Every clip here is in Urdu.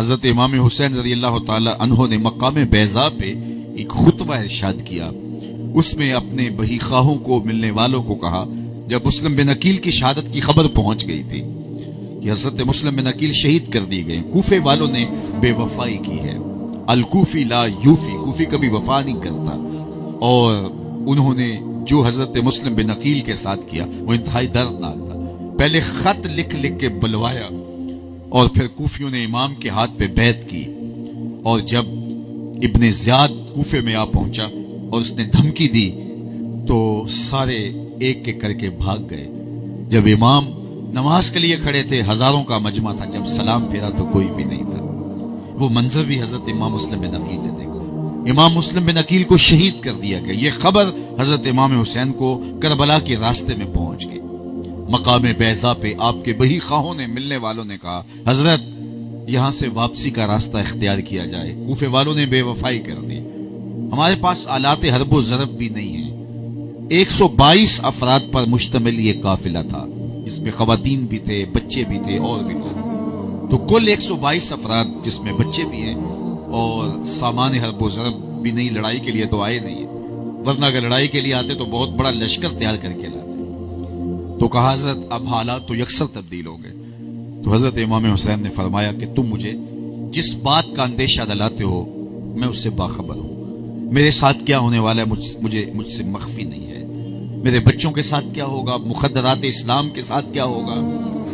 حضرت امام حسین رضی اللہ تعالی عنہ نے مقام بیضا پہ ایک خطبہ ارشاد کیا. اس میں اپنے بہی خواہوں کو، ملنے والوں کو کہا، جب مسلم بن عقیل کی شہادت کی خبر پہنچ گئی تھی کہ حضرت مسلم بن عقیل شہید کر دیے گئے، کوفے والوں نے بے وفائی کی ہے. الکوفی لا یوفی، کوفی کبھی وفا نہیں کرتا، اور انہوں نے جو حضرت مسلم بن عقیل کے ساتھ کیا وہ انتہائی دردناک تھا. پہلے خط لکھ لکھ کے بلوایا، اور پھر کوفیوں نے امام کے ہاتھ پہ بیعت کی، اور جب ابن زیاد کوفے میں آ پہنچا اور اس نے دھمکی دی تو سارے ایک ایک کر کے بھاگ گئے. جب امام نماز کے لیے کھڑے تھے، ہزاروں کا مجمع تھا، جب سلام پھیرا تو کوئی بھی نہیں تھا. وہ منظر بھی حضرت امام مسلم بن عقیل نے دیکھا. امام مسلم بن عقیل کو شہید کر دیا گیا. یہ خبر حضرت امام حسین کو کربلا کے راستے میں پہنچ گئی. مقام بیضا پہ آپ کے بہی خواہوں نے، ملنے والوں نے کہا، حضرت یہاں سے واپسی کا راستہ اختیار کیا جائے. کوفے والوں نے بے وفائی کر دی. ہمارے پاس آلات حرب و ضرب بھی نہیں ہیں. 122 افراد پر مشتمل یہ قافلہ تھا، جس میں خواتین بھی تھے، بچے بھی تھے، اور بھی تھے. تو کل 122 افراد جس میں بچے بھی ہیں، اور سامان حرب و ضرب بھی نہیں. لڑائی کے لیے تو آئے نہیں، ورنہ اگر لڑائی کے لیے آتے تو بہت بڑا لشکر تیار کر کے لاتے. تو کہا حضرت اب حالات تو یکسر تبدیل ہو گئے. تو حضرت امام حسین نے فرمایا کہ تم مجھے جس بات کا اندیشہ دلاتے ہو میں اس سے باخبر ہوں. میرے ساتھ کیا ہونے والا ہے مجھ سے مخفی نہیں ہے. میرے بچوں کے ساتھ کیا ہوگا، مخدرات اسلام کے ساتھ کیا ہوگا،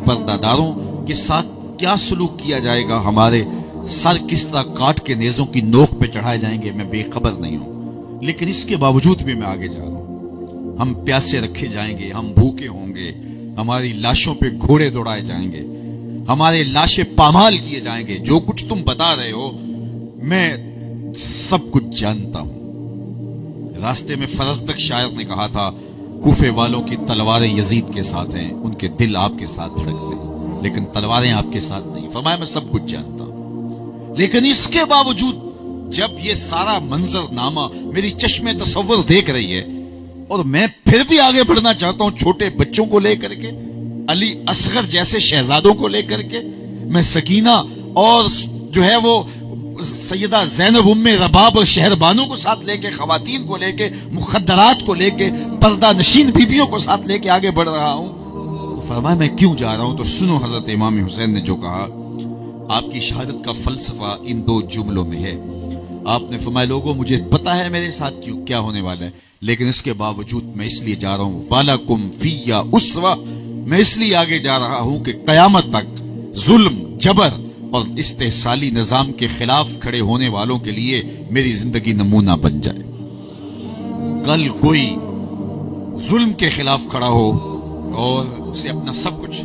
پردہ داروں کے ساتھ کیا سلوک کیا جائے گا، ہمارے سر کس طرح کاٹ کے نیزوں کی نوک پہ چڑھائے جائیں گے، میں بے خبر نہیں ہوں. لیکن اس کے باوجود بھی میں آگے جا رہا ہوں. ہم پیاسے رکھے جائیں گے، ہم بھوکے ہوں گے، ہماری لاشوں پہ گھوڑے دوڑائے جائیں گے، ہمارے لاشیں پامال کیے جائیں گے. جو کچھ تم بتا رہے ہو میں سب کچھ جانتا ہوں. راستے میں فرزدق شاعر نے کہا تھا، کوفے والوں کی تلواریں یزید کے ساتھ ہیں، ان کے دل آپ کے ساتھ دھڑکتے ہیں، لیکن تلواریں آپ کے ساتھ نہیں. فرمایا میں سب کچھ جانتا ہوں. لیکن اس کے باوجود جب یہ سارا منظر نامہ میری چشم تصور دیکھ رہی ہے، اور میں پھر بھی آگے بڑھنا چاہتا ہوں چھوٹے بچوں کو لے کر کے، علی اصغر جیسے شہزادوں کو لے کر کے، میں سکینہ اور جو ہے وہ سیدہ زینب ام رباب اور شہر بانو کو ساتھ لے کے، خواتین کو لے کے، مخدرات کو لے کے، پردہ نشین بیویوں کو ساتھ لے کے آگے بڑھ رہا ہوں. فرمایا میں کیوں جا رہا ہوں؟ تو سنو حضرت امام حسین نے جو کہا. آپ کی شہادت کا فلسفہ ان 2 جملوں میں ہے. آپ نے فرمایا لوگوں مجھے پتا ہے میرے ساتھ کیا ہونے والا ہے، لیکن اس کے باوجود میں اس لیے جا رہا ہوں. وَلَكُمْ فِيَّ أُسْوَةٌ، میں اس لیے آگے جا رہا ہوں کہ قیامت تک ظلم، جبر اور استحصالی نظام کے خلاف کھڑے ہونے والوں کے لیے میری زندگی نمونہ بن جائے. کل کوئی ظلم کے خلاف کھڑا ہو اور اسے اپنا سب کچھ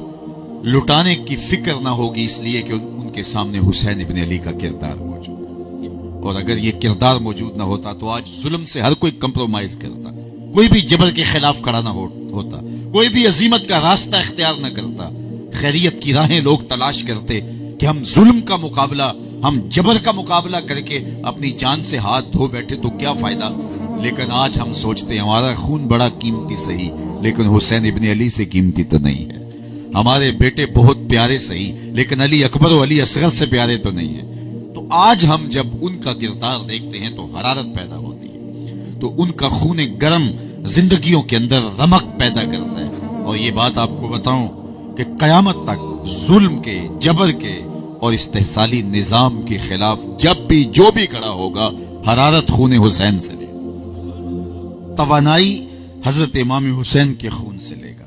لٹانے کی فکر نہ ہوگی، اس لیے کہ ان کے سامنے حسین ابن علی کا کردار موجود ہے. اور اگر یہ کردار موجود نہ ہوتا تو آج ظلم سے ہر کوئی کمپرومائز کرتا، کوئی بھی جبر کے خلاف کھڑا نہ ہوتا، کوئی بھی عظیمت کا راستہ اختیار نہ کرتا. خیریت کی راہیں لوگ تلاش کرتے کہ ہم ظلم کا مقابلہ، ہم جبر کا مقابلہ کر کے اپنی جان سے ہاتھ دھو بیٹھے تو کیا فائدہ. لیکن آج ہم سوچتے ہیں ہمارا خون بڑا قیمتی صحیح، لیکن حسین ابن علی سے قیمتی تو نہیں ہے. ہمارے بیٹے بہت پیارے صحیح، لیکن علی اکبر و علی اصغر سے پیارے تو نہیں ہیں. تو آج ہم جب ان کا کردار دیکھتے ہیں تو حرارت پیدا ہوتی ہے، تو ان کا خون گرم زندگیوں کے اندر رمق پیدا کرتا ہے. اور یہ بات آپ کو بتاؤں کہ قیامت تک ظلم کے، جبر کے اور استحصالی نظام کے خلاف جب بھی جو بھی کھڑا ہوگا، حرارت خون حسین سے لے گا، توانائی حضرت امام حسین کے خون سے لے گا.